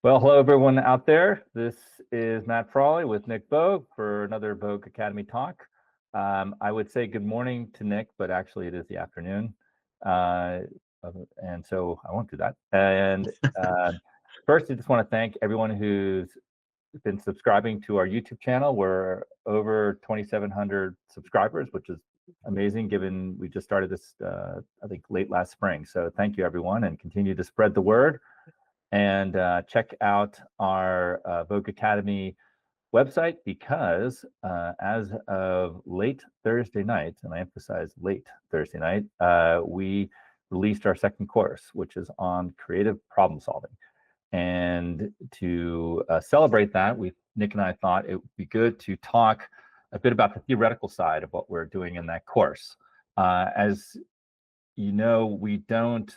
Well, hello everyone out there. This is Matt Frawley with Nic Voge for another Voge Academy talk. I would say good morning to Nick, but actually it is the afternoon. And so I won't do that. And first, I just want to thank everyone who's been subscribing to our YouTube channel. We're over 2,700 subscribers, which is amazing given we just started this, I think, late last spring. So thank you, everyone, and continue to spread the word. And check out our Voge Academy website because as of late Thursday night, and I emphasize late Thursday night, we released our second course, which is on creative problem solving. And to celebrate that, Nick and I thought it would be good to talk a bit about the theoretical side of what we're doing in that course. As you know, we don't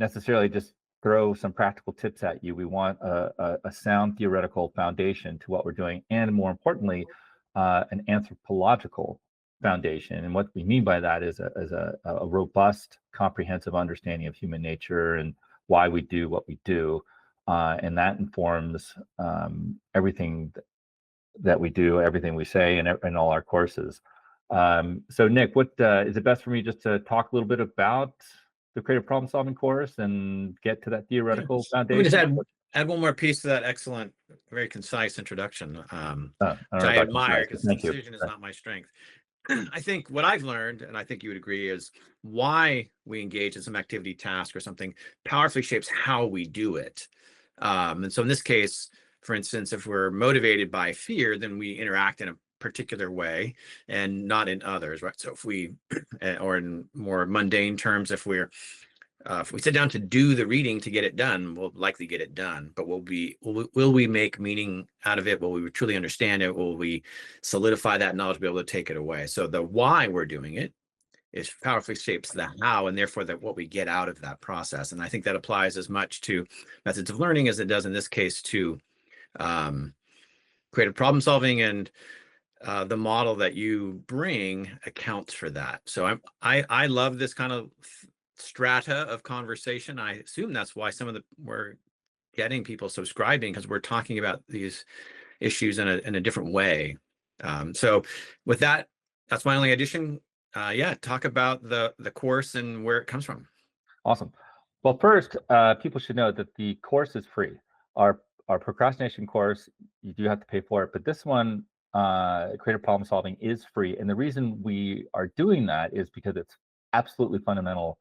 necessarily just throw some practical tips at you. We want a sound theoretical foundation to what we're doing, and more importantly, an anthropological foundation. And what we mean by that is a robust, comprehensive understanding of human nature and why we do what we do. And that informs everything that we do, everything we say in all our courses. So Nick, what is it best for me just to talk a little bit about the creative problem solving course and get to that theoretical foundation? Let me just add one more piece to that excellent, very concise introduction, which I admire because precision is not my strength. I think what I've learned, and I think you would agree, is why we engage in some activity, task, or something powerfully shapes how we do it. And so in this case, for instance, if we're motivated by fear, then we interact in a particular way and not in others, right? So if we, or in more mundane terms, if we sit down to do the reading to get it done, we'll likely get it done. But will we make meaning out of it? Will we truly understand it? Will we solidify that knowledge, be able to take it away? So the why we're doing it is powerfully shapes the how, and therefore that what we get out of that process. And I think that applies as much to methods of learning as it does in this case to creative problem solving, and the model that you bring accounts for that. So I love this kind of strata of conversation. I assume that's why we're getting people subscribing, because we're talking about these issues in a different way. So with that, that's my only addition. Talk about the course and where it comes from. Awesome. Well, first, people should know that the course is free. Our procrastination course, you do have to pay for it, but this one, creative problem solving, is free. And the reason we are doing that is because it's absolutely fundamental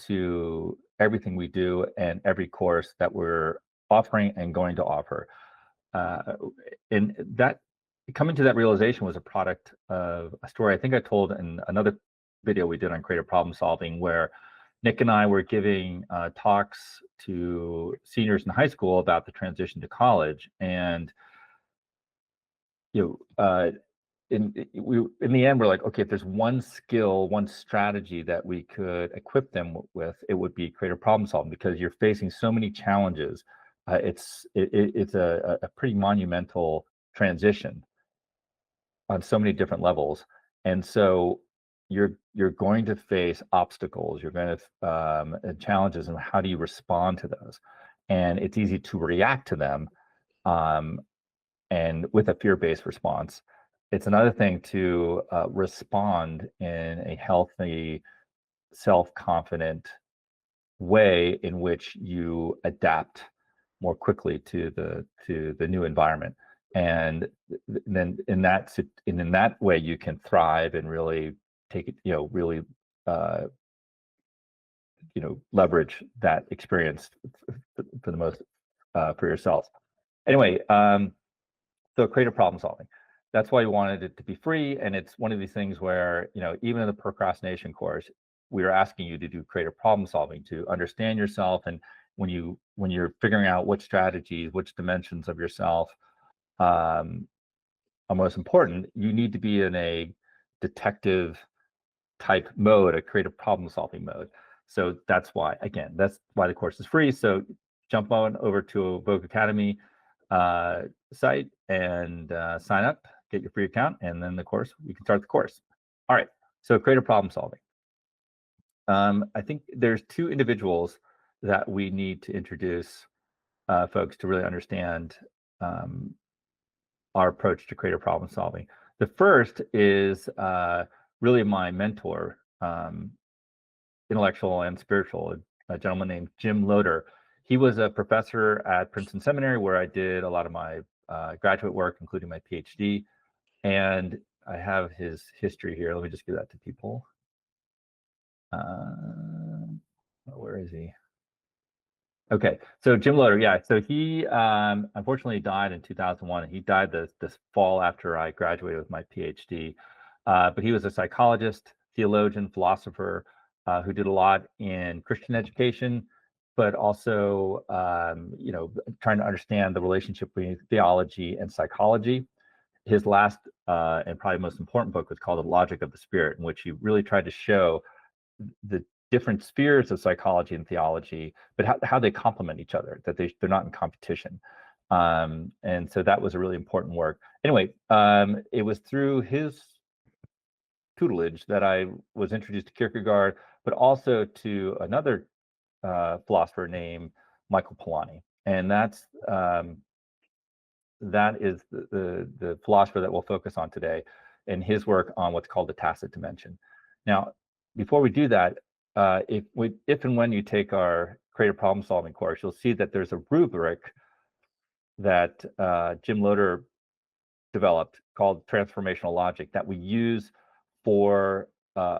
to everything we do and every course that we're offering and going to offer. And that coming to that realization was a product of a story I think I told in another video we did on creative problem solving, where Nick and I were giving talks to seniors in high school about the transition to college. And in the end, we're like, okay, if there's one skill, one strategy that we could equip them with, it would be creative problem solving, because you're facing so many challenges. It's a pretty monumental transition on so many different levels, and so you're going to face obstacles, you're going to challenges, and how do you respond to those? And it's easy to react to them, and with a fear-based response. It's another thing to respond in a healthy, self-confident way in which you adapt more quickly to the new environment. And then in that way, you can thrive and really take it, really leverage that experience for the most for yourself. Anyway, so creative problem solving. That's why we wanted it to be free. And it's one of these things where, even in the procrastination course, we are asking you to do creative problem solving, to understand yourself. And when you're figuring out which strategies, which dimensions of yourself are most important, you need to be in a detective type mode, a creative problem solving mode. So that's why the course is free. So jump on over to Voge Academy site and sign up, get your free account, and then we can start the course. All right, so creative problem solving. I think there's two individuals that we need to introduce folks to really understand our approach to creative problem solving. The first is really my mentor, intellectual and spiritual, a gentleman named Jim Loder. He was a professor at Princeton Seminary, where I did a lot of my graduate work, including my PhD. And I have his history here. Let me just give that to people. Where is he? Okay, so Jim Loder, yeah. So he unfortunately died in 2001. He died this fall after I graduated with my PhD. But he was a psychologist, theologian, philosopher who did a lot in Christian education, but also trying to understand the relationship between theology and psychology. His last and probably most important book was called The Logic of the Spirit, in which he really tried to show the different spheres of psychology and theology, but how they complement each other, that they're not in competition. And so that was a really important work. Anyway, it was through his tutelage that I was introduced to Kierkegaard, but also to another philosopher named Michael Polanyi. And that is the philosopher that we'll focus on today, and his work on what's called the Tacit Dimension. Now, before we do that, if and when you take our creative problem solving course, you'll see that there's a rubric that Jim Loder developed called Transformational Logic that we use for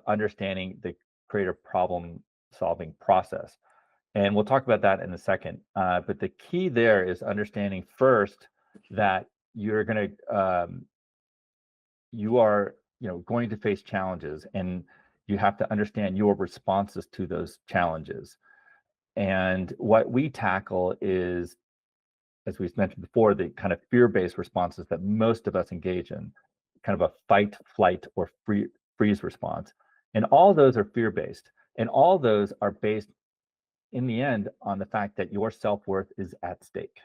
understanding the creative problem solving process. And we'll talk about that in a second. But the key there is understanding first that you are going to face challenges, and you have to understand your responses to those challenges. And what we tackle is, as we've mentioned before, the kind of fear-based responses that most of us engage in, kind of a fight, flight, or freeze response. And all those are fear-based. And all those are based, in the end, on the fact that your self-worth is at stake.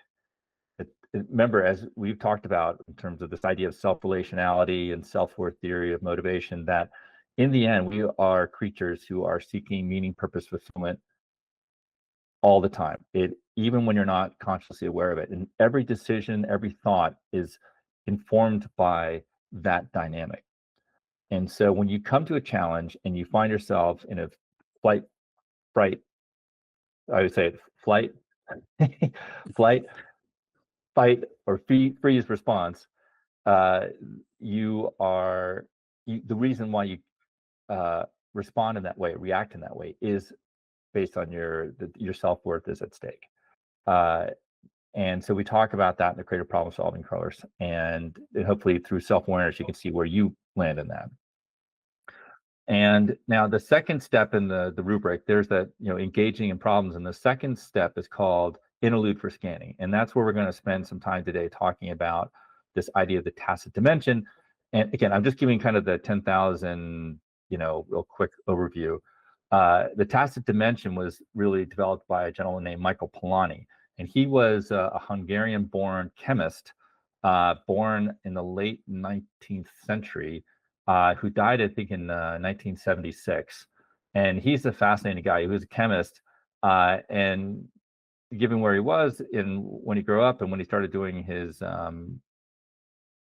Remember, as we've talked about in terms of this idea of self-relationality and self-worth theory of motivation, that in the end, we are creatures who are seeking meaning, purpose, fulfillment all the time, even when you're not consciously aware of it. And every decision, every thought is informed by that dynamic. And so when you come to a challenge and you find yourself in a flight, fight, or freeze response, the reason why you respond in that way, react in that way, is based on your self-worth is at stake. And so we talk about that in the creative problem solving course, and hopefully through self-awareness you can see where you land in that. And now the second step in the rubric, there's that engaging in problems, and the second step is called interlude for scanning, and that's where we're going to spend some time today talking about this idea of the tacit dimension. And again, I'm just giving kind of the 10,000 real quick overview. The tacit dimension was really developed by a gentleman named Michael Polanyi, and he was a Hungarian-born chemist, born in the late 19th century, who died, I think, in 1976. And he's a fascinating guy. He was a chemist, and given where he was when he grew up and when he started doing his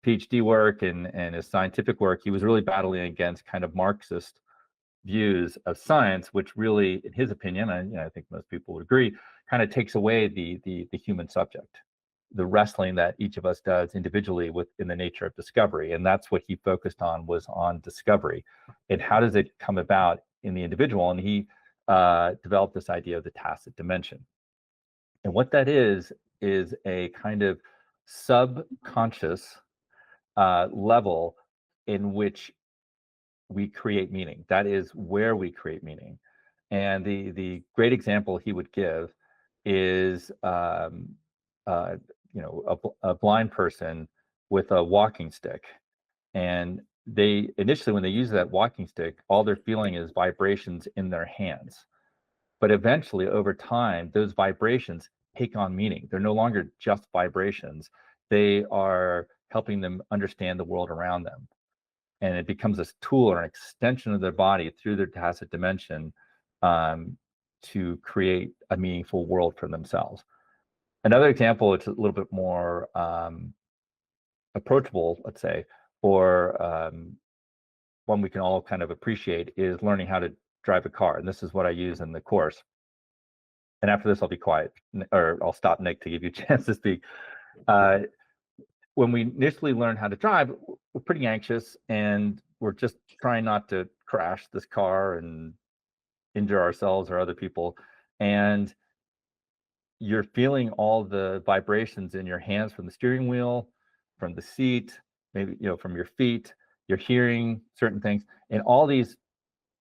PhD work and his scientific work, he was really battling against kind of Marxist views of science, which really, in his opinion, and I think most people would agree, kind of takes away the human subject, the wrestling that each of us does individually within the nature of discovery. And that's what he focused on, was on discovery and how does it come about in the individual. And he developed this idea of the tacit dimension. And what that is a kind of subconscious level in which we create meaning. That is where we create meaning. And the great example he would give is a blind person with a walking stick. And they initially, when they use that walking stick, all they're feeling is vibrations in their hands. But eventually, over time, those vibrations take on meaning. They're no longer just vibrations. They are helping them understand the world around them. And it becomes a tool or an extension of their body through their tacit dimension to create a meaningful world for themselves. Another example, it's a little bit more approachable, let's say, or one we can all kind of appreciate, is learning how to drive a car. And this is what I use in the course. And after this, I'll be quiet, or I'll stop Nick to give you a chance to speak. When we initially learn how to drive, we're pretty anxious, and we're just trying not to crash this car and injure ourselves or other people. And you're feeling all the vibrations in your hands from the steering wheel, from the seat, maybe, from your feet. You're hearing certain things, and all these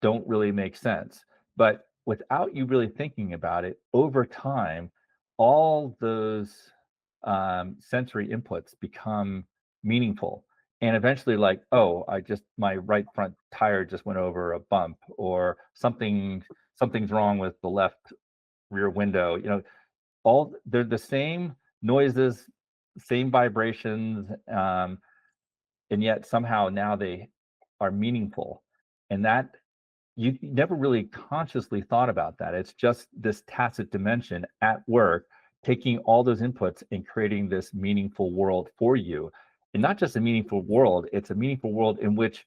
don't really make sense. But without you really thinking about it, over time, all those sensory inputs become meaningful. And eventually, like, oh, my right front tire just went over a bump, or something's wrong with the left rear window. They're the same noises, same vibrations, and yet somehow now they are meaningful. And that you never really consciously thought about that. It's just this tacit dimension at work, taking all those inputs and creating this meaningful world for you. And not just a meaningful world, it's a meaningful world in which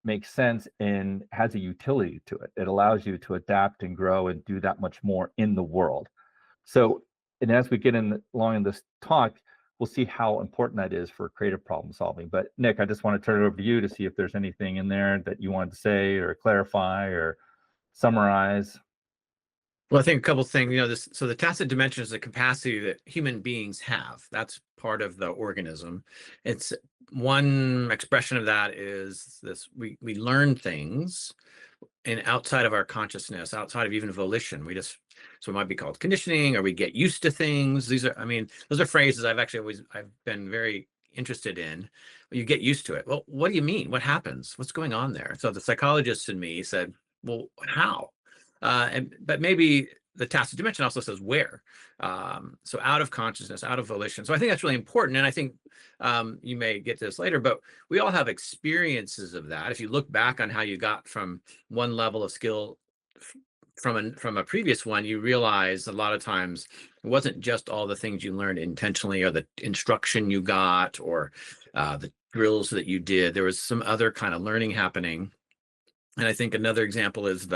makes sense and has a utility to it. It allows you to adapt and grow and do that much more in the world. So, and as we get along in this talk, we'll see how important that is for creative problem solving. But Nick, I just want to turn it over to you to see if there's anything in there that you wanted to say or clarify or summarize. Well, I think a couple of things, so the tacit dimension is the capacity that human beings have. That's part of the organism. It's one expression of that is this: we learn things and outside of our consciousness, outside of even volition. So it might be called conditioning, or we get used to things. Those are phrases I've been very interested in. You get used to it. Well, what do you mean? What happens? What's going on there? So the psychologist in me said, well, how? But maybe the tacit dimension also says where. So out of consciousness, out of volition. So I think that's really important. And I think you may get to this later, but we all have experiences of that. If you look back on how you got from one level of skill from a previous one, you realize a lot of times it wasn't just all the things you learned intentionally, or the instruction you got, or the drills that you did. There was some other kind of learning happening. And I think another example is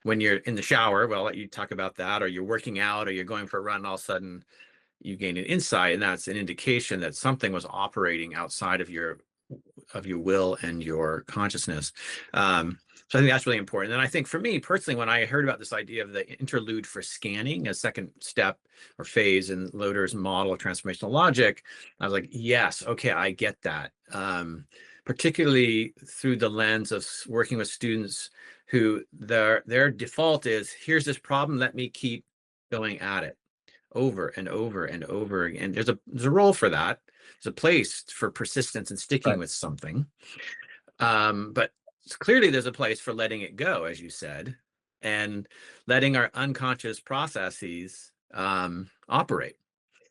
when you're in the shower, well, I'll let you talk about that, or you're working out, or you're going for a run, all of a sudden you gain an insight, and that's an indication that something was operating outside of your will and your consciousness. So I think that's really important. And I think for me personally, when I heard about this idea of the interlude for scanning, a second step or phase in Loder's model of transformational logic, I was like, yes, okay, I get that. Particularly through the lens of working with students who their default is, here's this problem, let me keep going at it over and over and over again. There's a role for that. There's a place for persistence and sticking with something. But clearly there's a place for letting it go, as you said, and letting our unconscious processes operate.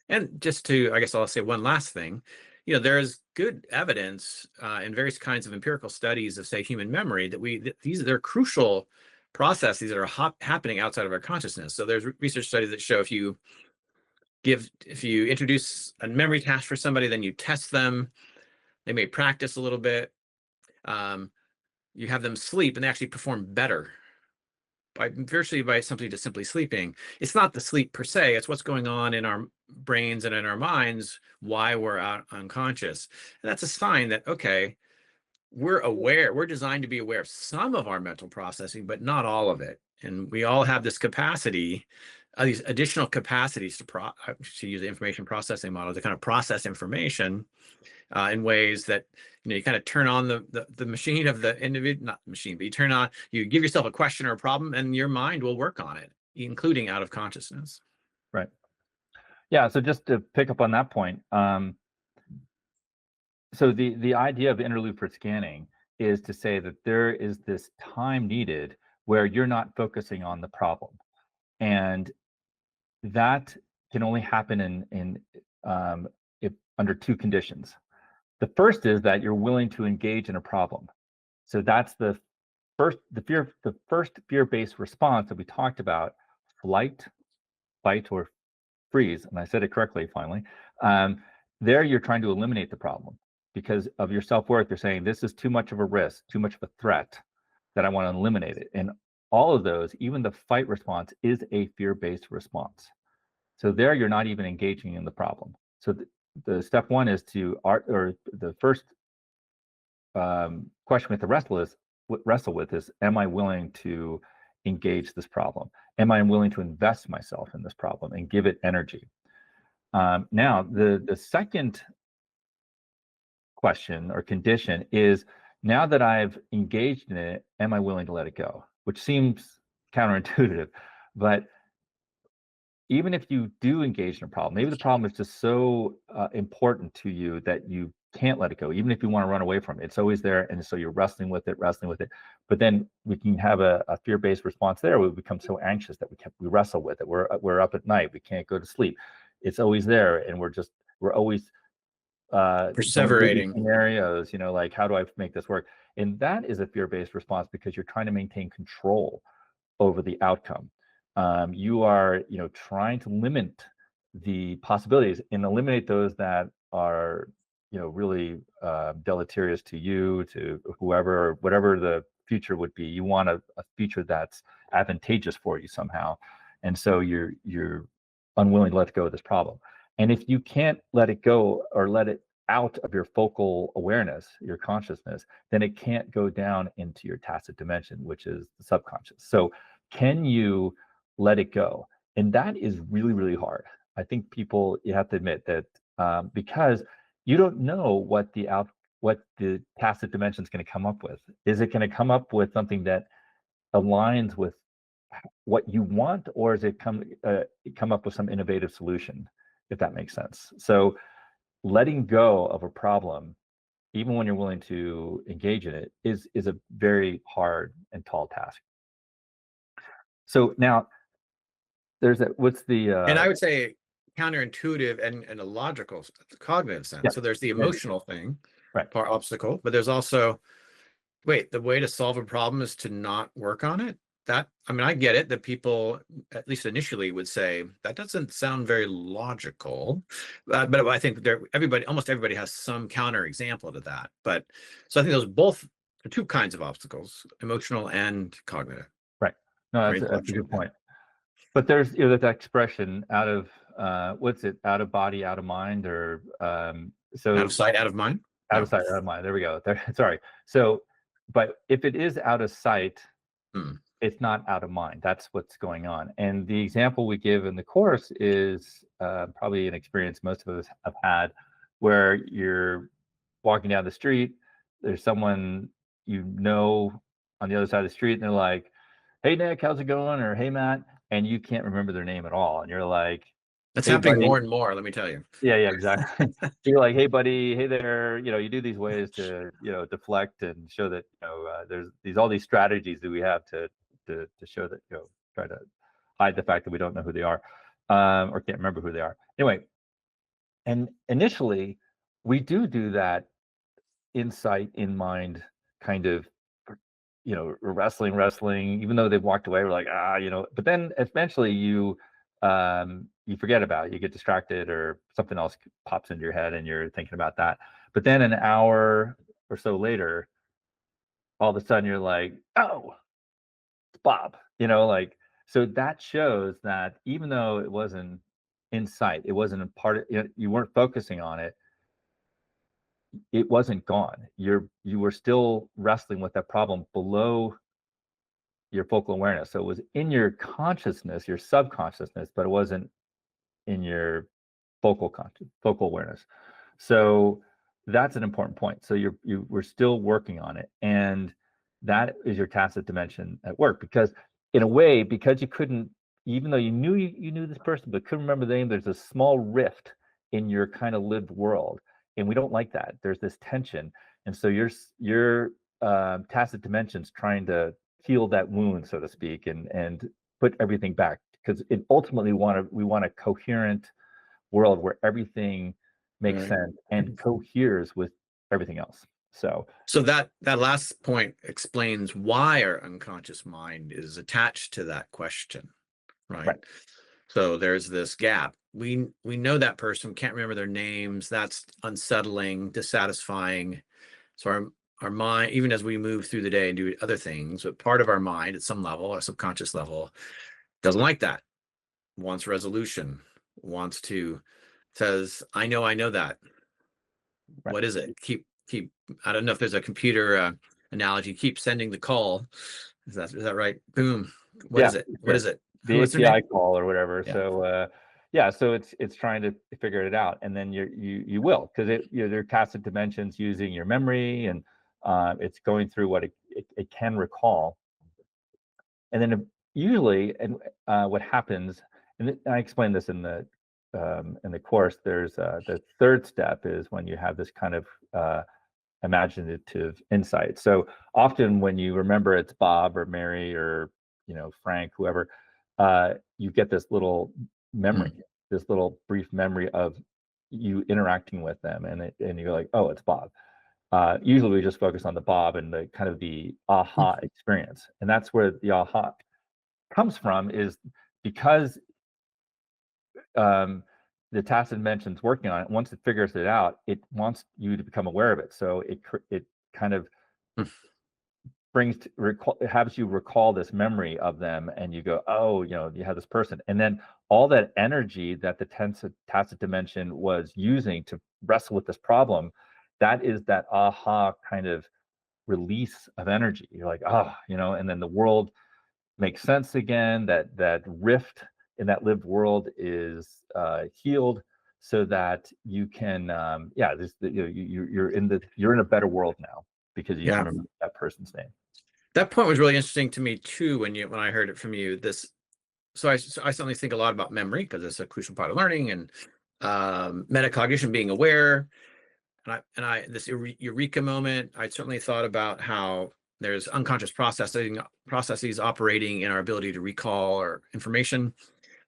And just I guess I'll say one last thing. There's good evidence in various kinds of empirical studies of, say, human memory, that they're crucial processes that are happening outside of our consciousness. So there's research studies that show if you introduce a memory task for somebody, then you test them, they may practice a little bit, you have them sleep, and they actually perform better by simply sleeping. It's not the sleep per se, it's what's going on in our brains and in our minds why we're unconscious. And that's a sign that, okay, we're designed to be aware of some of our mental processing, but not all of it. And we all have this capacity, these additional capacities to use the information processing model to kind of process information in ways that you kind of turn on the machine of the individual, not the machine, but you give yourself a question or a problem, and your mind will work on it, including out of consciousness. Right. Yeah. So just to pick up on that point, so the idea of interlude for scanning is to say that there is this time needed where you're not focusing on the problem, and that can only happen if under two conditions. The first is that you're willing to engage in a problem. So that's the first fear-based response that we talked about: flight, fight, or freeze, and I said it correctly finally, there you're trying to eliminate the problem because of your self-worth. You're saying this is too much of a risk, too much of a threat, that I want to eliminate it. And all of those, even the fight response, is a fear-based response. So there you're not even engaging in the problem. So the step one is or the first question we have to wrestle with is, am I willing to engage this problem? Am I willing to invest myself in this problem and give it energy? Now, the second question or condition is, now that I've engaged in it, am I willing to let it go? Which seems counterintuitive, but even if you do engage in a problem, maybe the problem is just so important to you that you can't let it go. Even if you want to run away from it, it's always there, and so you're wrestling with it. But then we can have a fear-based response there. We become so anxious that we wrestle with it. We're up at night. We can't go to sleep. It's always there, and we're always perseverating scenarios. Like, how do I make this work? And that is a fear-based response because you're trying to maintain control over the outcome. You are, trying to limit the possibilities and eliminate those that are, really deleterious to you, to whoever, or whatever the future would be. You want a future that's advantageous for you somehow, and so you're unwilling to let go of this problem. And if you can't let it go or let it out of your focal awareness, your consciousness, then it can't go down into your tacit dimension, which is the subconscious. So can you let it go? And that is really, really hard. I think you have to admit that because you don't know what the tacit dimension is going to come up with. Is it going to come up with something that aligns with what you want, or is it come up with some innovative solution, if that makes sense? So letting go of a problem, even when you're willing to engage in it, is a very hard and tall task. So now there's what's the and I would say counterintuitive and a logical cognitive sense. Yeah. So there's the emotional thing, right, part obstacle, but there's also, the way to solve a problem is to not work on it. I get it that people, at least initially, would say that doesn't sound very logical, but I think almost everybody has some counter example to that. But so I think those both are two kinds of obstacles: emotional and cognitive. Right. No, that's a good point. But there's that expression, out of out of body, out of mind, or so out of sight, out of mind. Out of sight, out of mind. There we go. Sorry. So, but if it is out of sight, it's not out of mind. That's what's going on. And the example we give in the course is probably an experience most of us have had, where you're walking down the street, there's someone on the other side of the street, and they're like, "Hey Nick, how's it going?" Or "Hey Matt," and you can't remember their name at all, and you're like, that's happening more and more, let me tell you. Yeah, exactly. So you're like, "Hey buddy, hey there," you do these ways to deflect and show that there's all these strategies that we have to show that, try to hide the fact that we don't know who they are, or can't remember who they are. Anyway, and initially we do that insight in mind kind of, wrestling, even though they've walked away, we're like, but then eventually you forget about it, you get distracted, or something else pops into your head and you're thinking about that. But then an hour or so later, all of a sudden you're like, "Oh, it's Bob," so that shows that even though it wasn't in sight, it wasn't a part of, you weren't focusing on it, it wasn't gone. You were still wrestling with that problem below your focal awareness. So it was in your consciousness, your subconsciousness, but it wasn't in your focal awareness. So that's an important point. So we're still working on it, and that is your tacit dimension at work. Because in a way, because you couldn't, even though you knew this person but couldn't remember the name, there's a small rift in your kind of lived world, and we don't like that. There's this tension, and so your tacit dimension's trying to heal that wound, so to speak, and put everything back, because it ultimately we want a coherent world where everything makes sense and coheres with everything else. So that last point explains why our unconscious mind is attached to that question, right? So there's this gap. We know that person, can't remember their names. That's unsettling, dissatisfying. So our mind, even as we move through the day and do other things, but part of our mind at some level, our subconscious level, doesn't like that, wants resolution, says, I know that. Right. What is it? Keep, I don't know if there's a computer analogy, keep sending the call. Is that right? Boom. What is it? What is it? The API call or whatever. Yeah. So so it's trying to figure it out, and then you will, because there are tacit dimensions using your memory, and it's going through what it can recall, and then usually, and what happens, and I explained this in the course. There's the third step is when you have this kind of imaginative insight. So often when you remember it's Bob or Mary or Frank, whoever, you get this little memory, this little brief memory of you interacting with them, and you're like, oh, it's Bob. Usually we just focus on the Bob and the kind of the aha experience, and that's where the aha comes from, is because the tacit dimension's working on it. Once it figures it out, it wants you to become aware of it. So it kind of has you recall this memory of them, and you go, oh, you have this person, and then all that energy that the tacit dimension was using to wrestle with this problem, that is that aha kind of release of energy. You're like, oh, and then the world makes sense again. That rift in that lived world is healed, so that you can you're in a better world now because you can remember that person's name. That point was really interesting to me too when I heard it from you. So I certainly think a lot about memory because it's a crucial part of learning, and metacognition, being aware, and I this eureka moment. I certainly thought about how there's unconscious processes operating in our ability to recall or information,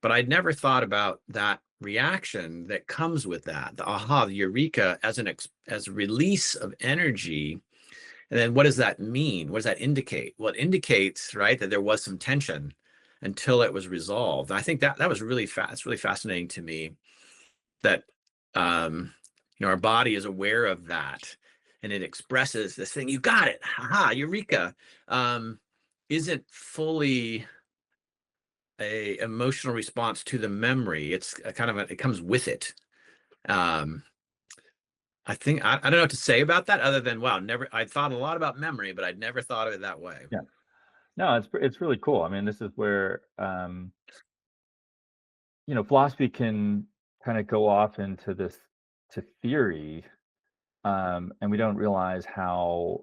but I'd never thought about that reaction that comes with that, the aha, the eureka, as a release of energy. And then what does that mean? What does that indicate? Well, it indicates, right, that there was some tension until it was resolved. And I think that was really it's really fascinating to me that our body is aware of that, and it expresses this thing. You got it. Haha, eureka. Isn't fully a emotional response to the memory. It's a kind of it comes with it. I think I don't know what to say about that other than, wow, I thought a lot about memory, but I'd never thought of it that way. Yeah, no, it's really cool. I mean, this is where philosophy can kind of go off into theory, and we don't realize how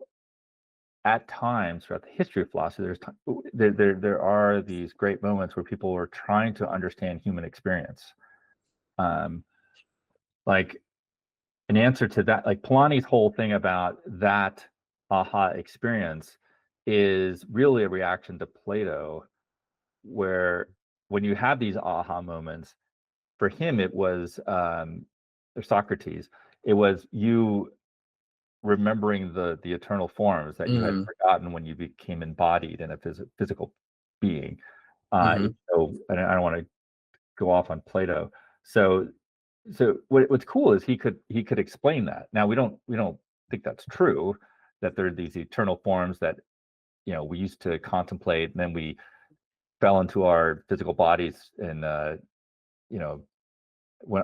at times throughout the history of philosophy there are these great moments where people are trying to understand human experience, like an answer to that, like Polanyi's whole thing about that aha experience is really a reaction to Plato, where when you have these aha moments, for him it was Socrates, it was you remembering the eternal forms that you had forgotten when you became embodied in a physical being. So, and I don't want to go off on Plato. So what's cool is he could explain that. Now we don't think that's true, that there are these eternal forms that we used to contemplate, and then we fell into our physical bodies and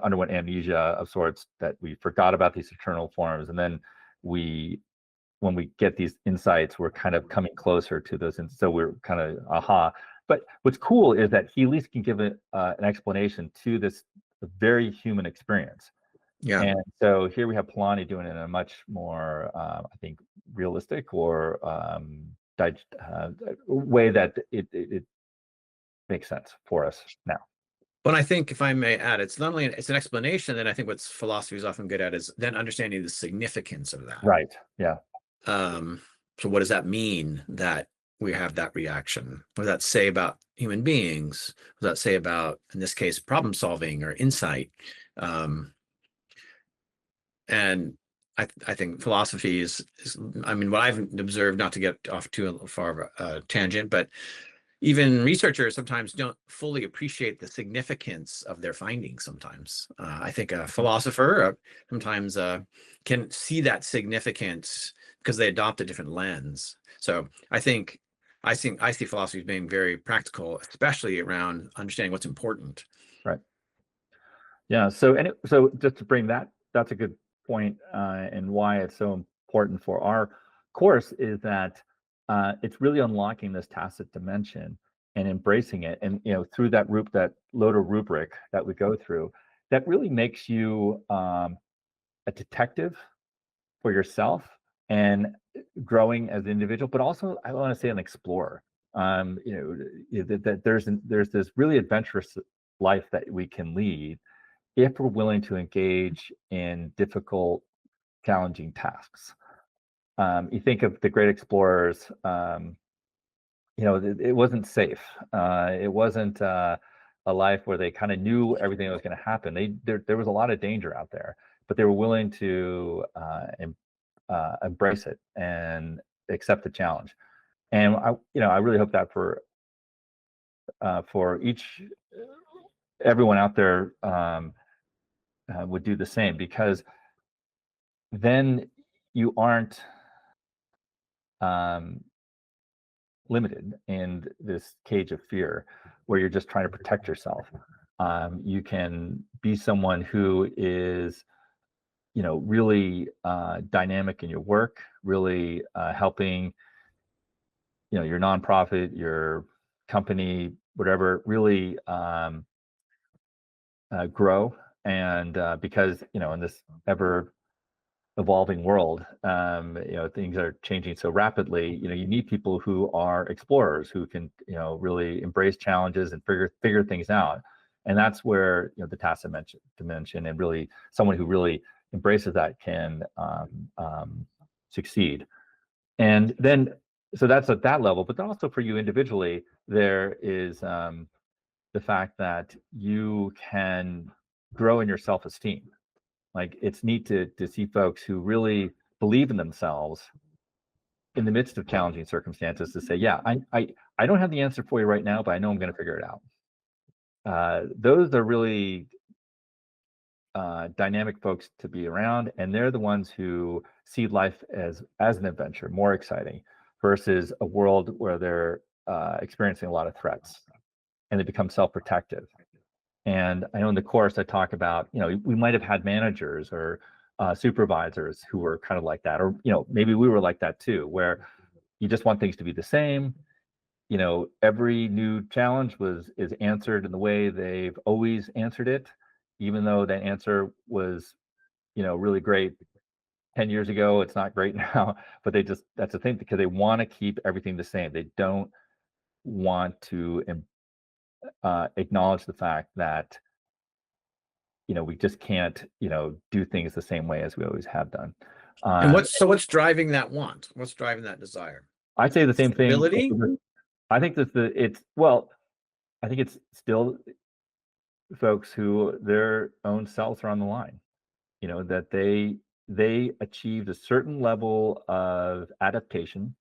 underwent amnesia of sorts, that we forgot about these eternal forms, and then when we get these insights, we're kind of coming closer to those, and so we're kind of aha. But what's cool is that he at least can give an explanation to this very human experience. Yeah. And so here we have Polanyi doing it in a much more, I think, realistic or way that it makes sense for us now. But I think, if I may add, it's not only it's an explanation, then I think what philosophy is often good at is then understanding the significance of that. Right. Yeah. So what does that mean that we have that reaction? What does that say about human beings? What does that say about, in this case, problem solving or insight? And I think philosophy is, I mean, what I've observed, not to get off too far of a tangent, but even researchers sometimes don't fully appreciate the significance of their findings. Sometimes I think a philosopher sometimes can see that significance because they adopt a different lens. So I see philosophy as being very practical, especially around understanding what's important. Right. Yeah. So just to bring that's a good point, and why it's so important for our course is that it's really unlocking this tacit dimension and embracing it, and through that Loder rubric that we go through, that really makes you a detective for yourself and growing as an individual, but also I want to say an explorer. That there's this really adventurous life that we can lead if we're willing to engage in difficult, challenging tasks. You think of the great explorers. It wasn't safe. It wasn't a life where they kind of knew everything that was going to happen. There was a lot of danger out there, but they were willing to embrace it and accept the challenge. And I really hope that for everyone out there would do the same, because then you aren't limited in this cage of fear where you're just trying to protect yourself. You can be someone who is really dynamic in your work, really helping your nonprofit, your company, whatever, really grow. And because in this ever evolving world, things are changing so rapidly. You need people who are explorers, who can really embrace challenges and figure things out. And that's where the tacit dimension, and really someone who really embraces that can succeed. And then, so that's at that level, but then also for you individually, there is the fact that you can grow in your self-esteem. Like, it's neat to see folks who really believe in themselves in the midst of challenging circumstances, to say, yeah, I don't have the answer for you right now, but I know I'm going to figure it out. Those are really dynamic folks to be around, and they're the ones who see life as an adventure, more exciting, versus a world where they're experiencing a lot of threats and they become self-protective. And I know in the course I talk about, we might have had managers or supervisors who were kind of like that, or maybe we were like that too, where you just want things to be the same. Every new challenge is answered in the way they've always answered it, even though that answer was really great 10 years ago. It's not great now, but that's the thing, because they want to keep everything the same. They don't want to acknowledge the fact that we just can't do things the same way as we always have done. And what's driving that want? What's driving that desire? I'd say the same thing. Stability? I think that I think it's still folks who their own selves are on the line, that they achieved a certain level of adaptation,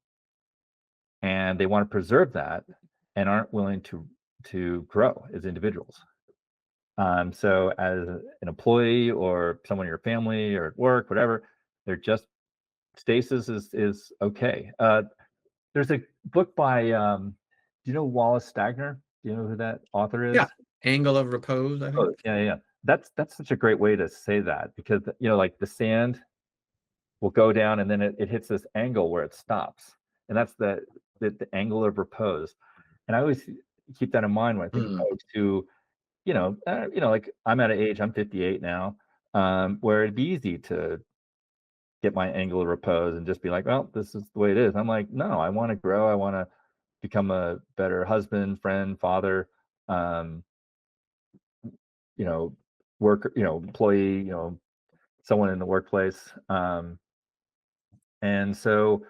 and they want to preserve that, and aren't willing to grow as individuals. So as an employee or someone in your family or at work, whatever, they're just stasis is okay. There's a book by do you know Wallace Stegner? Do you know who that author is? Yeah, Angle of Repose, I think. Yeah. That's such a great way to say that, because like the sand will go down and then it hits this angle where it stops, and that's the angle of repose. And I always keep that in mind when I think of folks who like, I'm at an age, I'm 58 now, where it'd be easy to get my angle of repose and just be like, well, this is the way it is. I'm like, no, I want to grow. I want to become a better husband, friend, father, worker, employee, someone in the workplace. And so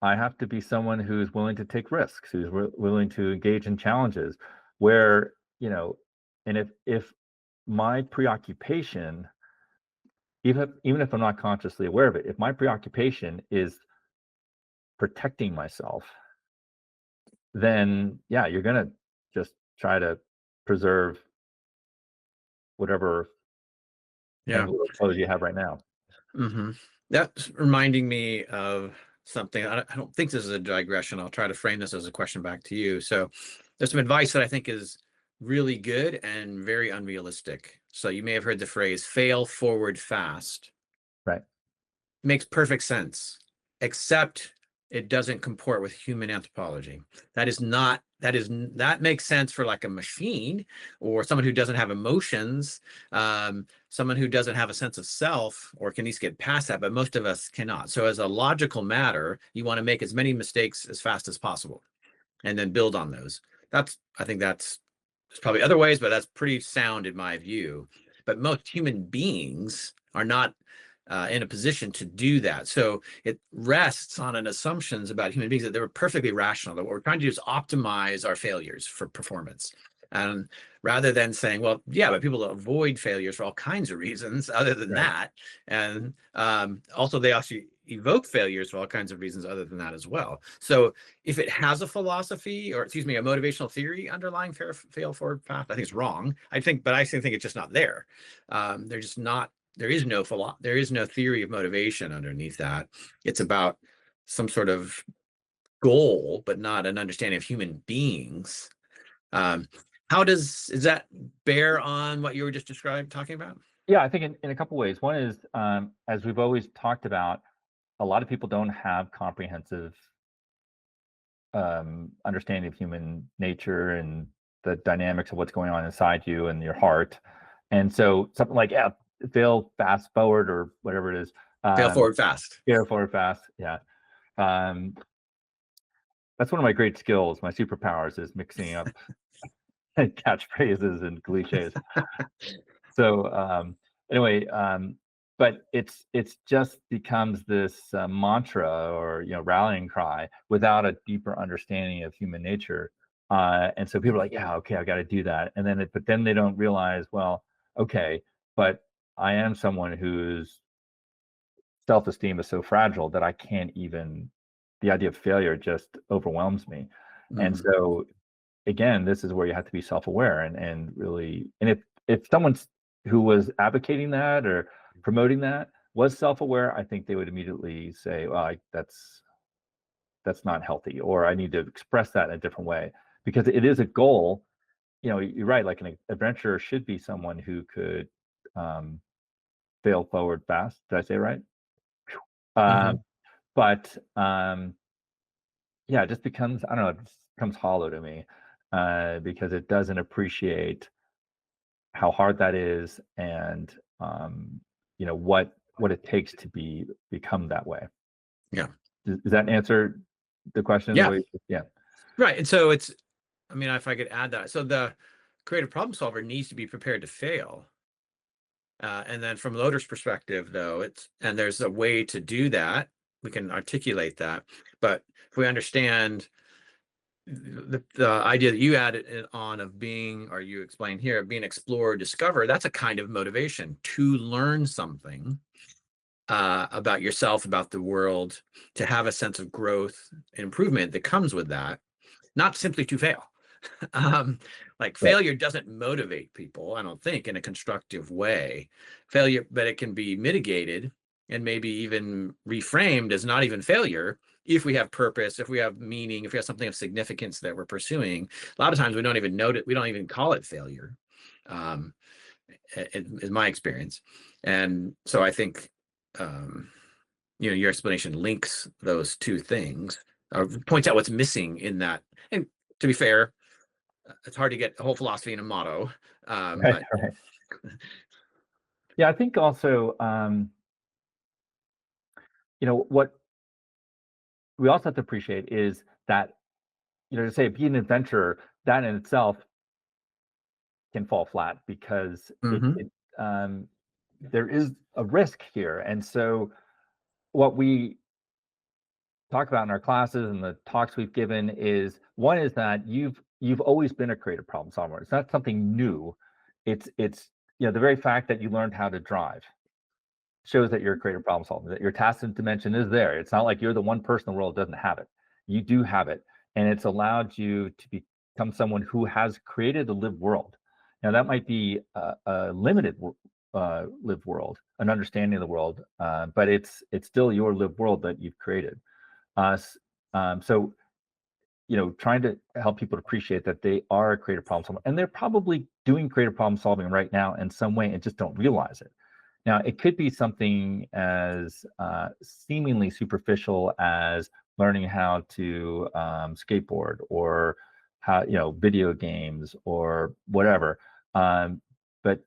I have to be someone who's willing to take risks, who's willing to engage in challenges where, and if my preoccupation, even if I'm not consciously aware of it, if my preoccupation is protecting myself, then yeah, you're going to just try to preserve whatever clothes you have right now. Mm-hmm. That's reminding me of something. I don't think this is a digression. I'll try to frame this as a question back to you. So there's some advice that I think is really good and very unrealistic. So you may have heard the phrase fail forward fast. Right. Makes perfect sense, except it doesn't comport with human anthropology. That makes sense for like a machine or someone who doesn't have emotions, someone who doesn't have a sense of self or can at least get past that, but most of us cannot. So as a logical matter, you want to make as many mistakes as fast as possible and then build on those. I think there's probably other ways, but that's pretty sound in my view. But most human beings are not in a position to do that. So it rests on an assumptions about human beings that they were perfectly rational, that what we're trying to do is optimize our failures for performance. And rather than saying, well, yeah, but people avoid failures for all kinds of reasons other than that. And also they actually evoke failures for all kinds of reasons other than that as well. So if it has a philosophy or, excuse me, a motivational theory underlying fail forward path, I think it's wrong. But I think it's just not there. They're just not. There is no theory of motivation underneath that. It's about some sort of goal, but not an understanding of human beings. Does that bear on what you were just talking about? Yeah, I think in a couple ways. One is, as we've always talked about, a lot of people don't have comprehensive understanding of human nature and the dynamics of what's going on inside you and your heart. And so something like, fail fast forward or whatever it is. Fail forward fast. Fail forward fast. Yeah. That's one of my great skills. My superpowers is mixing up catchphrases and cliches. So anyway, but it's just becomes this mantra or rallying cry without a deeper understanding of human nature. And so people are like, yeah, okay, I got to do that. And then but then they don't realize, well, okay, but I am someone whose self-esteem is so fragile that I can't even, the idea of failure just overwhelms me. And so again, this is where you have to be self-aware and really, and if someone who was advocating that or promoting that was self-aware, I think they would immediately say, well, that's not healthy, or I need to express that in a different way, because it is a goal. You're right, like an adventurer should be someone who could fail forward fast. Did I say right? But yeah, it just becomes, I don't know, it becomes hollow to me because it doesn't appreciate how hard that is and what it takes to become that way. Yeah. Does that answer the question? Yeah. Yeah. Right. And so if I could add that, so the creative problem solver needs to be prepared to fail. And then from Loder's perspective, though, and there's a way to do that. We can articulate that. But if we understand the idea that you added on of being, or you explained here, being explore, discover, that's a kind of motivation to learn something about yourself, about the world, to have a sense of growth and improvement that comes with that, not simply to fail. Failure doesn't motivate people, I don't think, in a constructive way. Failure, but it can be mitigated and maybe even reframed as not even failure if we have purpose, if we have meaning, if we have something of significance that we're pursuing. A lot of times we don't even note it, we don't even call it failure, is my experience. And so I think your explanation links those two things, or points out what's missing in that. And to be fair, it's hard to get a whole philosophy in a motto. Right. Yeah, I think also, what we also have to appreciate is that, to say be an adventurer, that in itself can fall flat because there is a risk here. And so what we talk about in our classes and the talks we've given is, one is that you've always been a creative problem solver. It's not something new. It's the very fact that you learned how to drive shows that you're a creative problem solver, that your tacit dimension is there. It's not like you're the one person in the world that doesn't have it. You do have it. and it's allowed you to become someone who has created a lived world. Now that might be a limited lived world, an understanding of the world, but it's still your lived world that you've created. So trying to help people appreciate that they are a creative problem solver, and they're probably doing creative problem solving right now in some way and just don't realize it. Now, it could be something as seemingly superficial as learning how to skateboard, or how, video games or whatever. But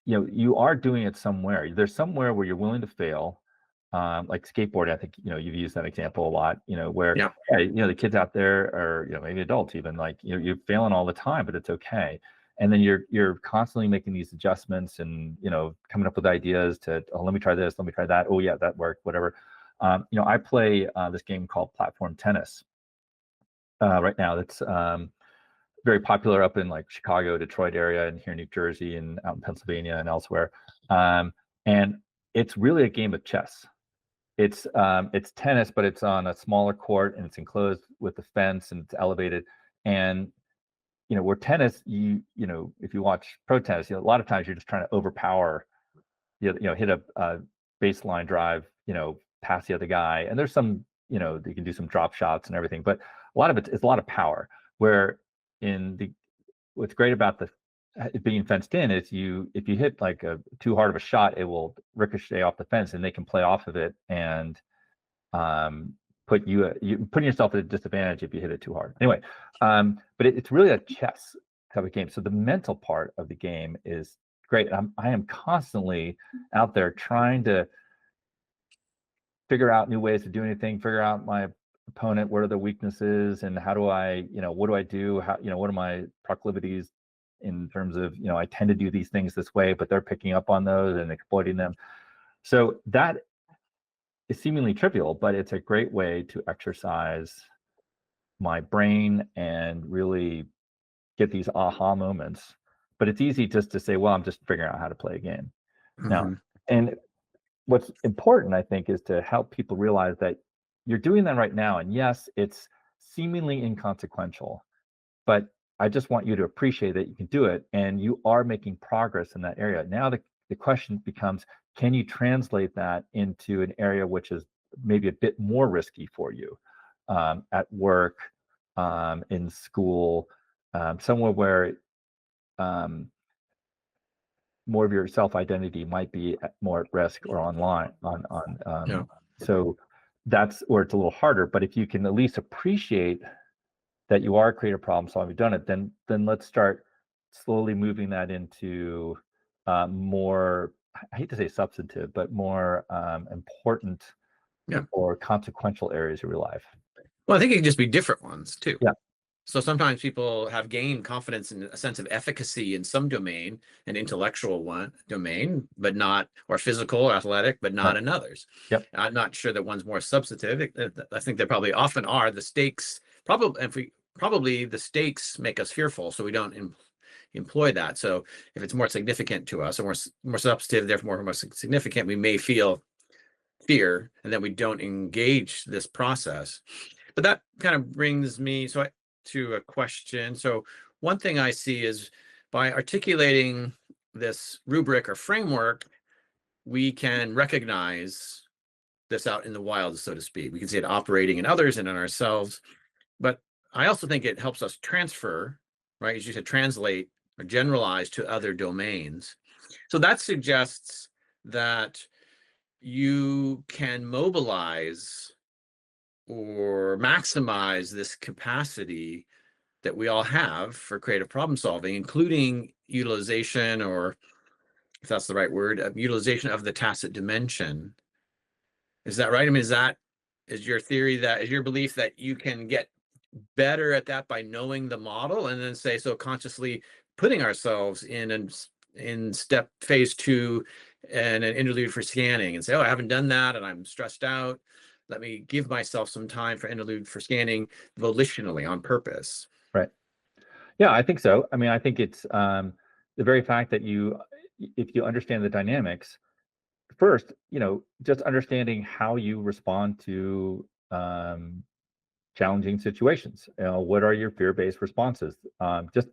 you are doing it somewhere. There's somewhere where you're willing to fail. Like skateboarding, I think you've used that example a lot. Where the kids out there, or maybe adults even, like you're failing all the time, but it's okay. And then you're constantly making these adjustments, and coming up with ideas to, oh, let me try this, let me try that. Oh yeah, that worked. Whatever. I play this game called platform tennis right now. That's very popular up in like Chicago, Detroit area, and here in New Jersey, and out in Pennsylvania and elsewhere. And it's really a game of chess. It's tennis, but it's on a smaller court, and it's enclosed with a fence, and it's elevated. And where tennis, if you watch pro tennis, a lot of times you're just trying to overpower, hit a baseline drive, past the other guy. And there's some, you can do some drop shots and everything, but a lot of it's a lot of power. Where what's great about it being fenced in is if you hit like too hard of a shot, it will ricochet off the fence, and they can play off of it and putting yourself at a disadvantage if you hit it too hard. Anyway, but it's really a chess type of game. So the mental part of the game is great. I am constantly out there trying to figure out new ways to do anything, figure out my opponent, what are the weaknesses, and how do I, what do I do? How, what are my proclivities in terms of, I tend to do these things this way, but they're picking up on those and exploiting them. So that is seemingly trivial, but it's a great way to exercise my brain and really get these aha moments. But it's easy just to say, well, I'm just figuring out how to play a game. Now, and what's important, I think, is to help people realize that you're doing that right now. And yes, it's seemingly inconsequential, but I just want you to appreciate that you can do it, and you are making progress in that area. Now the question becomes, can you translate that into an area which is maybe a bit more risky for you, at work, in school, somewhere where more of your self-identity might be more at risk, or online so that's where it's a little harder. But if you can at least appreciate that you are a creative problem solver, you've done it, then let's start slowly moving that into more, I hate to say substantive, but more important or consequential areas of your life. Well, I think it can just be different ones too. Yeah. So sometimes people have gained confidence in a sense of efficacy in some domain, an intellectual domain, but not, or physical or athletic, but not in others. Yep. I'm not sure that one's more substantive. I think there probably often are. The stakes probably the stakes make us fearful, so we don't employ that. So if it's more significant to us, or more substantive, therefore more significant, we may feel fear, and then we don't engage this process. But that kind of brings me to a question. So one thing I see is, by articulating this rubric or framework, we can recognize this out in the wild, so to speak. We can see it operating in others and in ourselves. But I also think it helps us transfer, right? As you said, translate or generalize to other domains. So that suggests that you can mobilize or maximize this capacity that we all have for creative problem solving, including utilization, or if that's the right word, utilization of the tacit dimension. Is that right? I mean, is your theory, that is your belief that you can get better at that by knowing the model, and then say, so consciously putting ourselves in phase 2 and an interlude for scanning, and say, oh, I haven't done that and I'm stressed out. Let me give myself some time for interlude for scanning volitionally, on purpose. Right. Yeah, I think so. I mean, I think it's the very fact that if you understand the dynamics, first, just understanding how you respond to challenging situations. What are your fear-based responses? Just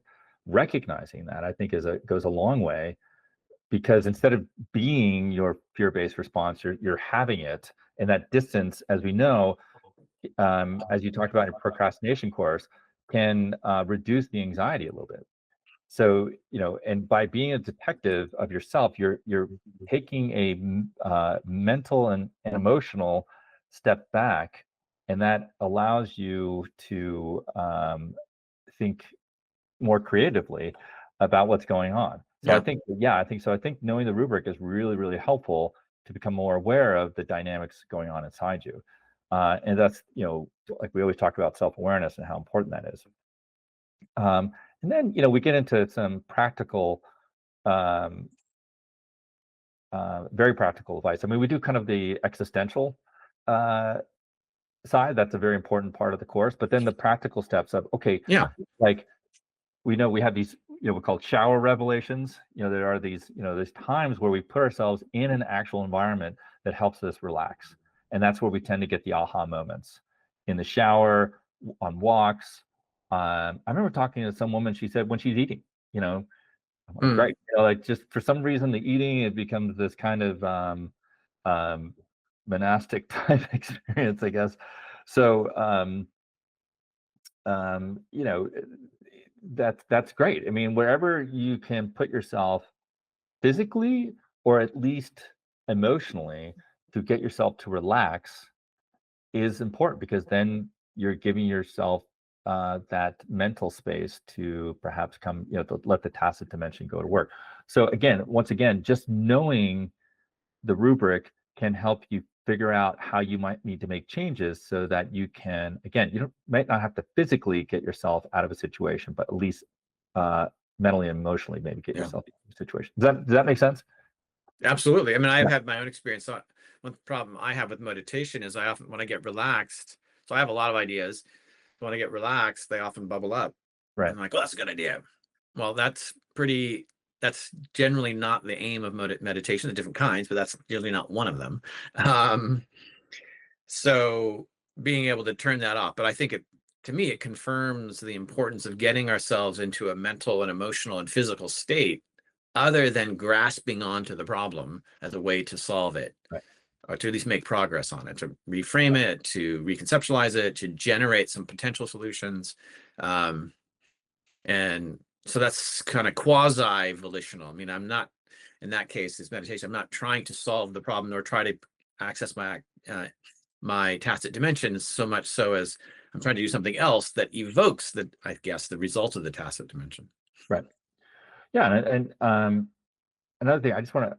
recognizing that, I think, goes a long way, because instead of being your fear-based response, you're having it. And that distance, as we know, as you talked about in your procrastination course, can reduce the anxiety a little bit. So, and by being a detective of yourself, you're taking a mental and emotional step back, and that allows you to think more creatively about what's going on. So I think so. I think knowing the rubric is really, really helpful to become more aware of the dynamics going on inside you. And that's, like we always talk about self-awareness and how important that is. And then, we get into some practical, very practical advice. I mean, we do kind of the existential side. That's a very important part of the course. But then the practical steps of, like, we know we have these, we call shower revelations. There are these, there's times where we put ourselves in an actual environment that helps us relax. And that's where we tend to get the aha moments. In the shower, on walks. I remember talking to some woman, she said when she's eating, I'm like, great. Like, just for some reason, the eating, it becomes this kind of monastic type experience, I guess. So, that's great. I mean, wherever you can put yourself physically or at least emotionally to get yourself to relax is important, because then you're giving yourself that mental space to perhaps come, to let the tacit dimension go to work. So once again, just knowing the rubric can help you figure out how you might need to make changes so that you can, again, might not have to physically get yourself out of a situation, but at least mentally and emotionally maybe get yourself out of a situation. Does that make sense? Absolutely. I mean, I've had my own experience. So one problem I have with meditation is I often, when I get relaxed, so I have a lot of ideas. When I get relaxed, they often bubble up. Right. I'm like, oh, that's a good idea. Well, that's generally not the aim of meditation, the different kinds, but that's usually not one of them. So being able to turn that off, but I think to me, it confirms the importance of getting ourselves into a mental and emotional and physical state other than grasping onto the problem as a way to solve it. Right. Or to at least make progress on it, to reframe it, to reconceptualize it, to generate some potential solutions. And so that's kind of quasi-volitional. I mean, I'm not, in that case, this meditation, I'm not trying to solve the problem or try to access my tacit dimension so much so as I'm trying to do something else that evokes I guess, the result of the tacit dimension. Right. Yeah. And another thing, I just want to,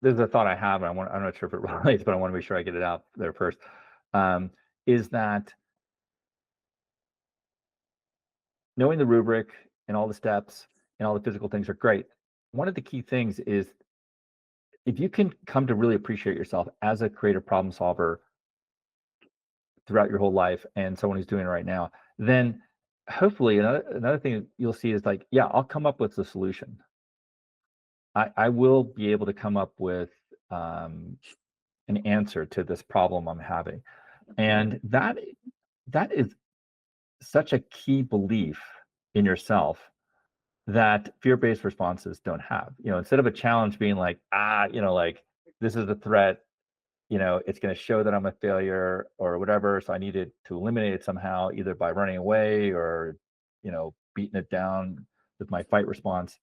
there's a thought I have, and I'm not sure if it relates, but I want to make sure I get it out there first, is that knowing the rubric and all the steps and all the physical things are great. One of the key things is, if you can come to really appreciate yourself as a creative problem solver throughout your whole life and someone who's doing it right now, then hopefully another thing you'll see is like, I'll come up with the solution. I will be able to come up with an answer to this problem I'm having. And that is such a key belief in yourself that fear-based responses don't have. Instead of a challenge being like, like, this is a threat, it's going to show that I'm a failure or whatever, so I needed to eliminate it somehow, either by running away or, beating it down with my fight response.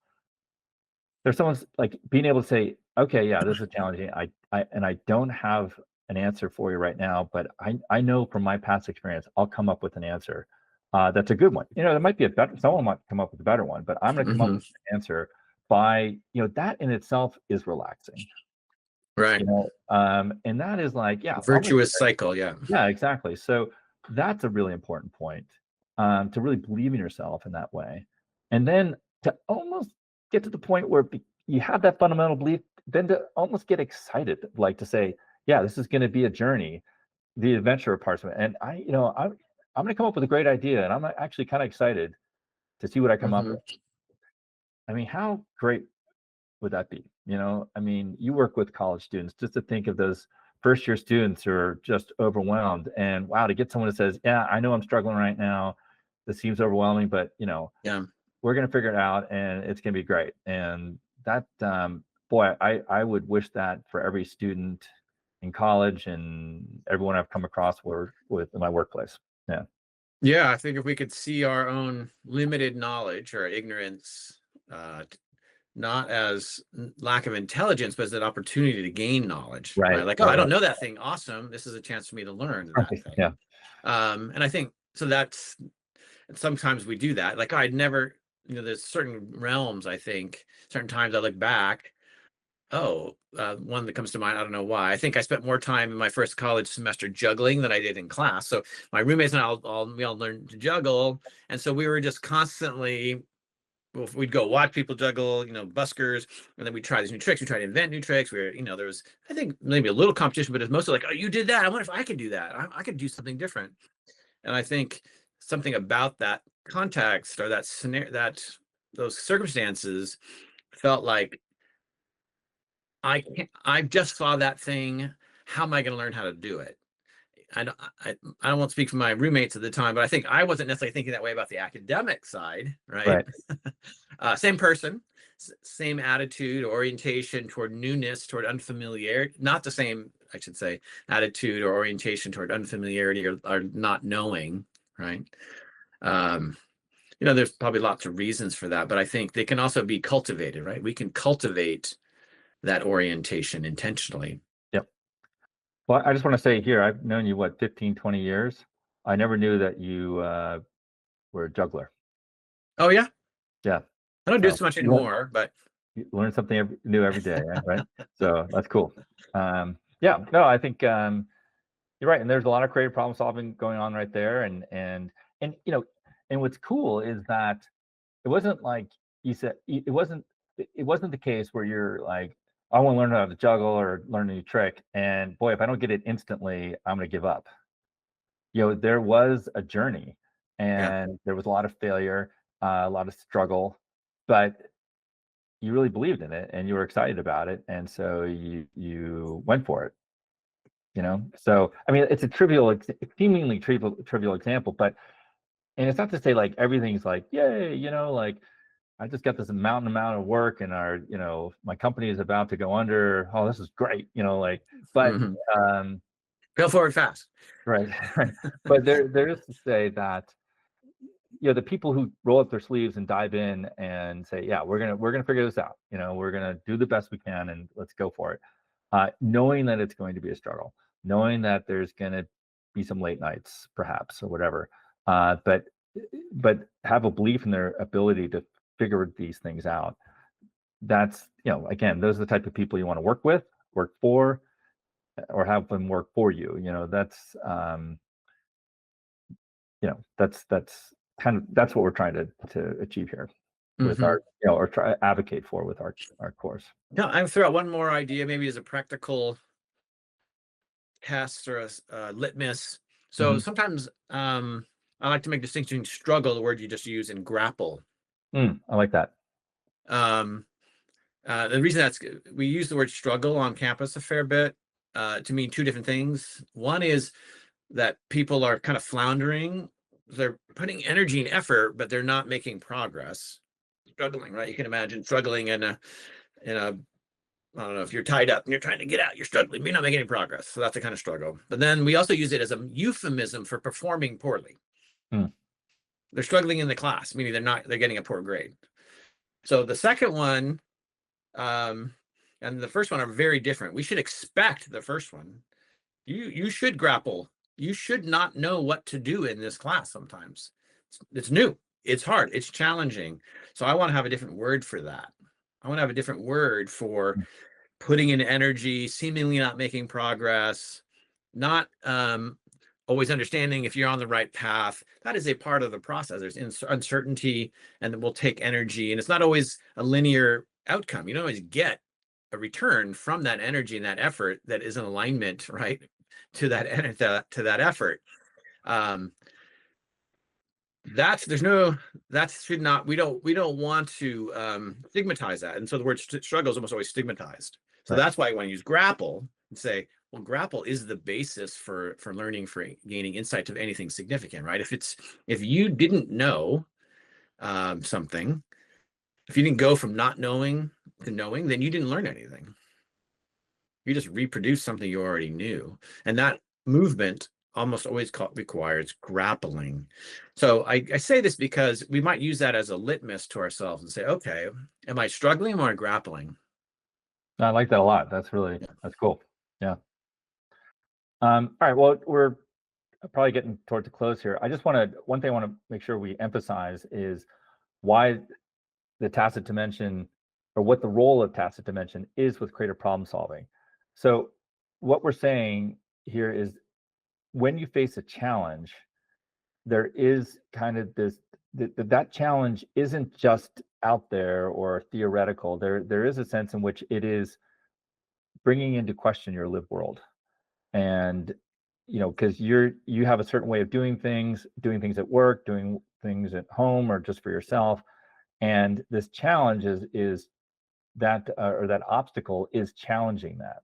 There's someone's like being able to say, okay, this is challenging. I don't have an answer for you right now, but I know from my past experience, I'll come up with an answer that's a good one. There might be someone might come up with a better one, but I'm going to come up with an answer by, that in itself is relaxing. Right. And that is like, virtuous cycle. Yeah, exactly. So that's a really important point, to really believe in yourself in that way. And then to almost get to the point where you have that fundamental belief, then to almost get excited, like to say, this is going to be a journey, the adventure parts of it. And I'm going to come up with a great idea, and I'm actually kind of excited to see what I come up with. I mean, how great would that be? I mean, you work with college students, just to think of those first year students who are just overwhelmed. And wow, to get someone that says, yeah, I know I'm struggling right now. This seems overwhelming, but we're going to figure it out and it's going to be great. And that, boy, I would wish that for every student in college and everyone I've come across with in my workplace. Yeah. Yeah, I think if we could see our own limited knowledge or ignorance, not as lack of intelligence, but as an opportunity to gain knowledge. Right. Like, oh, I don't know that thing. Awesome. This is a chance for me to learn that thing. Yeah. And I think, so that's, sometimes we do that. Like, I'd never, there's certain realms, I think, certain times I look back. One that comes to mind, I don't know why. I think I spent more time in my first college semester juggling than I did in class. So my roommates and we all learned to juggle. And so we were just constantly, we'd go watch people juggle, buskers, and then we'd try these new tricks. We tried to invent new tricks. There was, I think, maybe a little competition, but it's mostly like, oh, you did that. I wonder if I could do that. I could do something different. And I think something about that context or that scenario, those circumstances felt like, I just saw that thing. How am I going to learn how to do it? I don't want to speak for my roommates at the time, but I think I wasn't necessarily thinking that way about the academic side, right? Same person, same attitude, orientation toward newness, toward unfamiliarity. Not the same, I should say, attitude or orientation toward unfamiliarity or not knowing, right? There's probably lots of reasons for that, but I think they can also be cultivated, right? We can cultivate that orientation intentionally. Yep. Well, I just want to say here, I've known you, 15, 20 years. I never knew that you were a juggler. Oh, yeah? Yeah. I don't do it so much anymore, but you learn something new every day, right? So that's cool. Yeah, no, I think you're right. And there's a lot of creative problem solving going on right there. And what's cool is that it wasn't like you said, it wasn't the case where you're like, I want to learn how to juggle or learn a new trick. And boy, if I don't get it instantly, I'm going to give up. There was a journey and there was a lot of failure, a lot of struggle, but you really believed in it and you were excited about it. And so you went for it, So, I mean, it's a seemingly trivial example, and it's not to say like everything's like, yay, like, I just got this amount of work and my company is about to go under. Oh, this is great. But go forward fast. Right. But there is to say that, the people who roll up their sleeves and dive in and say, yeah, we're going to figure this out. We're going to do the best we can and let's go for it. Knowing that it's going to be a struggle, knowing that there's going to be some late nights perhaps or whatever. But have a belief in their ability to figure these things out. That's, again, those are the type of people you want to work with, work for, or have them work for you. That's that's what we're trying to achieve here with our, or try to advocate for with our course. Yeah, I'm gonna throw out one more idea, maybe as a practical test or a litmus. So sometimes I like to make a distinction between struggle, the word you just use, and grapple. I like that. The reason we use the word struggle on campus a fair bit to mean two different things. One is that people are kind of floundering. They're putting energy and effort, but they're not making progress. Struggling, right? You can imagine struggling in a I don't know, if you're tied up and you're trying to get out, you're struggling, you're not making any progress. So that's a kind of struggle. But then we also use it as a euphemism for performing poorly. They're struggling in the class, meaning they're getting a poor grade. So the second one and the first one are very different. We should expect the first one. You should grapple. You should not know what to do in this class sometimes. It's new. It's hard. It's challenging. So I want to have a different word for that. I want to have a different word for putting in energy, seemingly not making progress, not always understanding if you're on the right path. That is a part of the process. There's uncertainty, and it will take energy, and it's not always a linear outcome. You don't always get a return from that energy and that effort that is in alignment, right, to that effort. We don't want to stigmatize that, and so the word struggle is almost always stigmatized. So that's why I want to use grapple and say, Well, grapple is the basis for learning, for gaining insight to anything significant, right? If you didn't know something, if you didn't go from not knowing to knowing, then you didn't learn anything. You just reproduced something you already knew. And that movement almost always requires grappling. So I say this because we might use that as a litmus to ourselves and say, okay, am I struggling or am I grappling? I like that a lot. That's cool. Yeah. All right. Well, we're probably getting towards the close here. One thing I want to make sure we emphasize is why the tacit dimension, or what the role of tacit dimension is with creative problem solving. So what we're saying here is, when you face a challenge, there is kind of this, that challenge isn't just out there or theoretical. There is a sense in which it is bringing into question your lived world. And because you have a certain way of doing things at work, doing things at home, or just for yourself, and this challenge is that, or that obstacle is challenging that.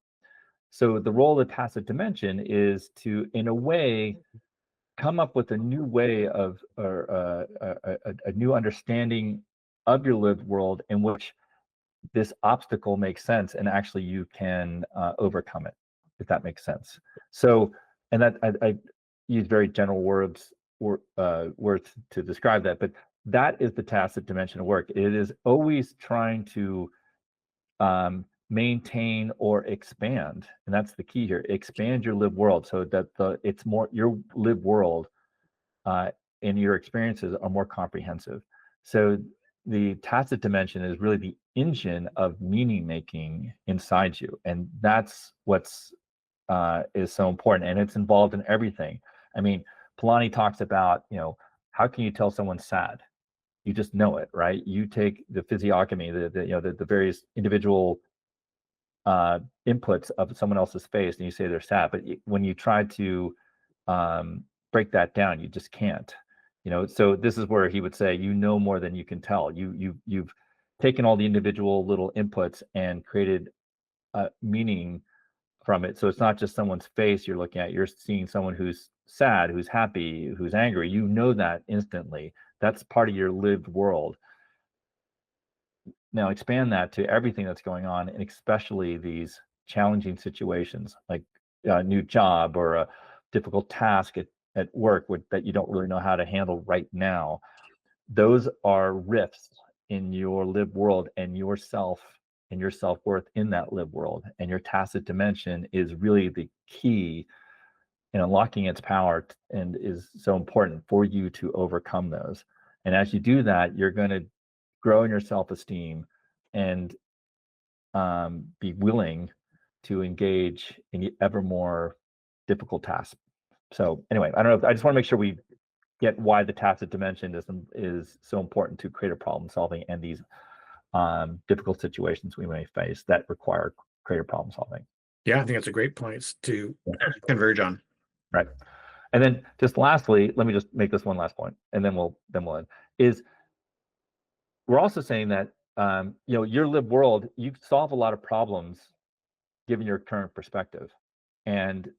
So the role of the tacit dimension is to, in a way, come up with a new way of, or a new understanding of your lived world in which this obstacle makes sense, and actually you can overcome it, if that makes sense. So, and that I use very general words to describe that, but that is the tacit dimension of work. It is always trying to maintain or expand, and that's the key here. Expand your lived world so that it's more, your lived world and your experiences are more comprehensive. So the tacit dimension is really the engine of meaning making inside you, and that's what's is so important, and it's involved in everything. I mean, Polanyi talks about, how can you tell someone's sad? You just know it, right? You take the physiognomy, the various individual inputs of someone else's face, and you say they're sad. But when you try to break that down, you just can't. So this is where he would say, more than you can tell. You've taken all the individual little inputs and created meaning from it. So it's not just someone's face you're looking at. You're seeing someone who's sad, who's happy, who's angry. That instantly. That's part of your lived world. Now expand that to everything that's going on, and especially these challenging situations, like a new job or a difficult task at work that you don't really know how to handle right now. Those are rifts in your lived world and yourself and your self-worth in that lived world. And your tacit dimension is really the key in unlocking its power, and is so important for you to overcome those. And as you do that, you're going to grow in your self-esteem and be willing to engage in ever more difficult tasks. So anyway, I don't know. I just want to make sure we get why the tacit dimension is so important to creative problem solving and these difficult situations we may face that require creative problem solving. Yeah, I think that's a great point to converge on. Right. And then just lastly, let me just make this one last point, and then we'll end. Is we're also saying that your lived world, you solve a lot of problems given your current perspective, and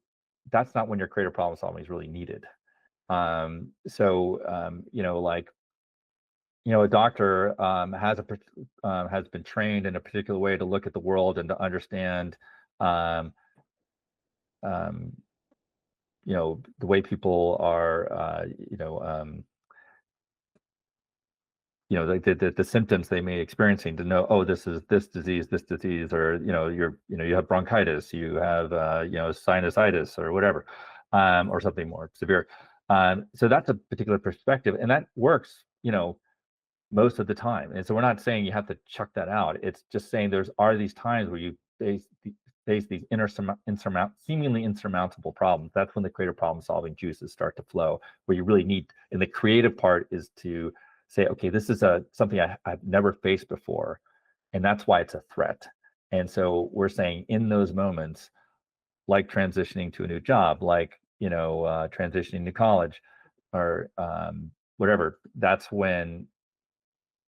that's not when your creative problem solving is really needed. A doctor has been trained in a particular way to look at the world and to understand the way people are the symptoms they may be experiencing, to know, oh, this is this disease, or you have bronchitis, you have sinusitis or whatever, or something more severe. So that's a particular perspective, and that works most of the time. And so we're not saying you have to chuck that out. It's just saying are these times where you face these seemingly insurmountable problems. That's when the creative problem solving juices start to flow, where you really need, and the creative part is to say, okay, this is something I've never faced before, and that's why it's a threat. And so we're saying, in those moments, like transitioning to a new job, like transitioning to college, or whatever, that's when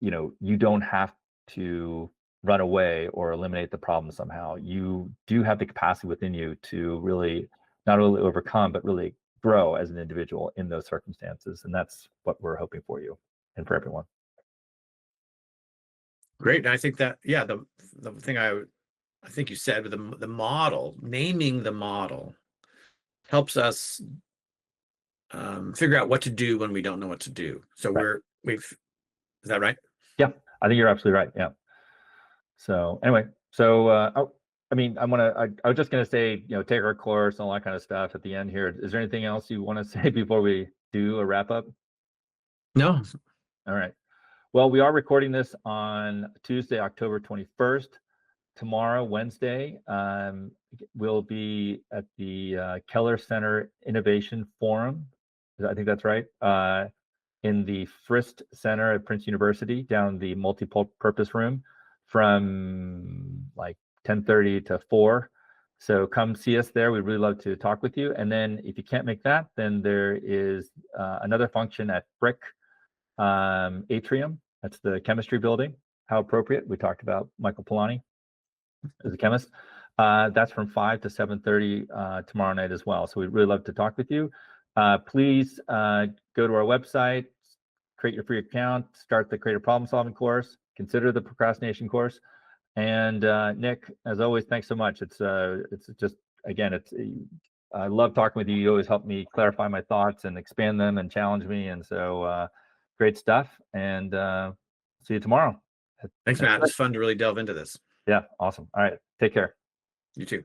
you don't have to run away or eliminate the problem somehow. You do have the capacity within you to really not only overcome, but really grow as an individual in those circumstances. And that's what we're hoping for you and for everyone. Great. And I think that, yeah, the thing I think you said with the model, naming the model helps us figure out what to do when we don't know what to do. So right. Is that right? Yeah, I think you're absolutely right. Yeah. So anyway, so I mean, I was just going to say, you know, take our course and all that kind of stuff at the end here. Is there anything else you want to say before we do a wrap up? No. All right. Well, we are recording this on Tuesday, October 21st. Tomorrow, Wednesday, we'll be at the Keller Center Innovation Forum. I think that's right. In the Frist Center at Princeton University, down the multi-purpose room from like 10:30 to 4. So come see us there. We'd really love to talk with you. And then if you can't make that, then there is another function at Frick Atrium. That's the chemistry building. How appropriate. We talked about Michael Polanyi as a chemist. That's from 5 to 7:30 tomorrow night as well. So we'd really love to talk with you. Please go to our website, create your free account, start the creative problem solving course, consider the procrastination course. And Nic, as always, thanks so much. It's just, again, I love talking with you. You always help me clarify my thoughts and expand them and challenge me. And so great stuff. And see you tomorrow. Thanks, Matt. It's fun to really delve into this. Yeah, awesome. All right, take care. You too.